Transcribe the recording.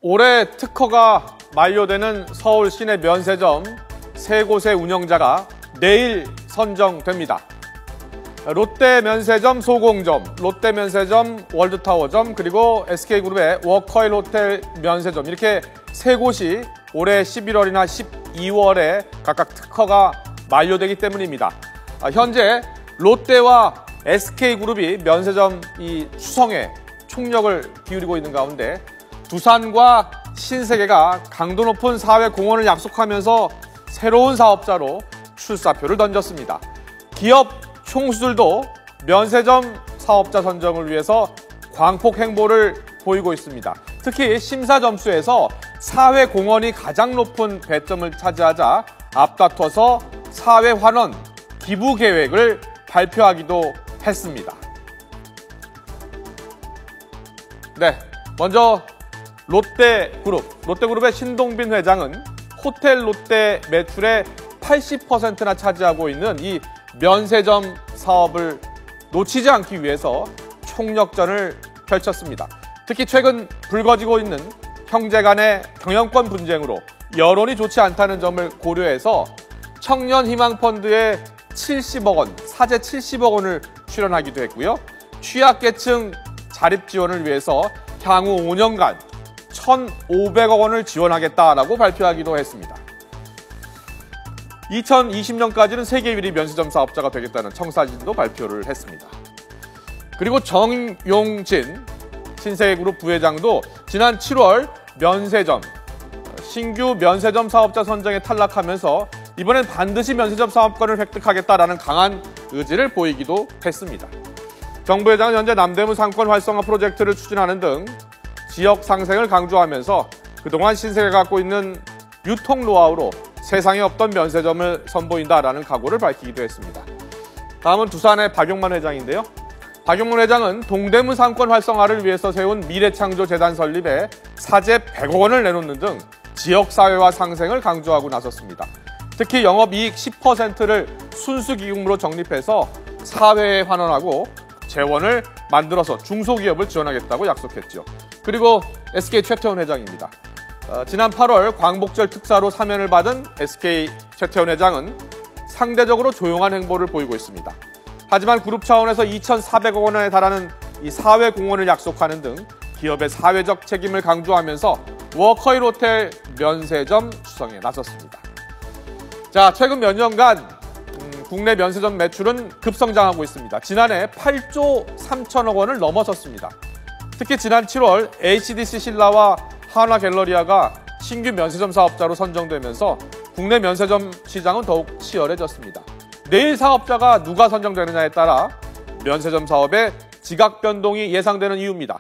올해 특허가 만료되는 서울 시내 면세점 3곳의 운영자가 내일 선정됩니다. 롯데면세점 소공점, 롯데면세점 월드타워점, 그리고 SK그룹의 워커힐 호텔 면세점, 이렇게 3곳이 올해 11월이나 12월에 각각 특허가 만료되기 때문입니다. 현재 롯데와 SK그룹이 면세점 추성에 총력을 기울이고 있는 가운데 두산과 신세계가 강도 높은 사회 공헌을 약속하면서 새로운 사업자로 출사표를 던졌습니다. 기업 총수들도 면세점 사업자 선정을 위해서 광폭 행보를 보이고 있습니다. 특히 심사 점수에서 사회 공헌이 가장 높은 배점을 차지하자 앞다퉈서 사회 환원 기부 계획을 발표하기도 했습니다. 네, 먼저 롯데그룹의 신동빈 회장은 호텔 롯데 매출의 80%나 차지하고 있는 이 면세점 사업을 놓치지 않기 위해서 총력전을 펼쳤습니다. 특히 최근 불거지고 있는 형제 간의 경영권 분쟁으로 여론이 좋지 않다는 점을 고려해서 청년희망펀드에 70억 원, 사재 70억 원을 출연하기도 했고요. 취약계층 자립지원을 위해서 향후 5년간 1,500억 원을 지원하겠다라고 발표하기도 했습니다. 2020년까지는 세계 1위 면세점 사업자가 되겠다는 청사진도 발표를 했습니다. 그리고 정용진 신세계그룹 부회장도 지난 7월 신규 면세점 사업자 선정에 탈락하면서 이번엔 반드시 면세점 사업권을 획득하겠다라는 강한 의지를 보이기도 했습니다. 정 부회장은 현재 남대문 상권 활성화 프로젝트를 추진하는 등 지역 상생을 강조하면서 그동안 신세계가 갖고 있는 유통 노하우로 세상에 없던 면세점을 선보인다라는 각오를 밝히기도 했습니다. 다음은 두산의 박용만 회장인데요. 박용만 회장은 동대문 상권 활성화를 위해서 세운 미래창조재단 설립에 사재 100억 원을 내놓는 등 지역사회화 상생을 강조하고 나섰습니다. 특히 영업이익 10%를 순수기금으로 적립해서 사회에 환원하고 재원을 만들어서 중소기업을 지원하겠다고 약속했죠. 그리고 SK 최태원 회장입니다. 지난 8월 광복절 특사로 사면을 받은 SK 최태원 회장은 상대적으로 조용한 행보를 보이고 있습니다. 하지만 그룹 차원에서 2,400억 원에 달하는 이 사회 공헌을 약속하는 등 기업의 사회적 책임을 강조하면서 워커힐 호텔 면세점 추성에 나섰습니다. 자, 최근 몇 년간 국내 면세점 매출은 급성장하고 있습니다. 지난해 8조 3천억 원을 넘어섰습니다. 특히 지난 7월 HDC 신라와 한화갤러리아가 신규 면세점 사업자로 선정되면서 국내 면세점 시장은 더욱 치열해졌습니다. 내일 사업자가 누가 선정되느냐에 따라 면세점 사업의 지각 변동이 예상되는 이유입니다.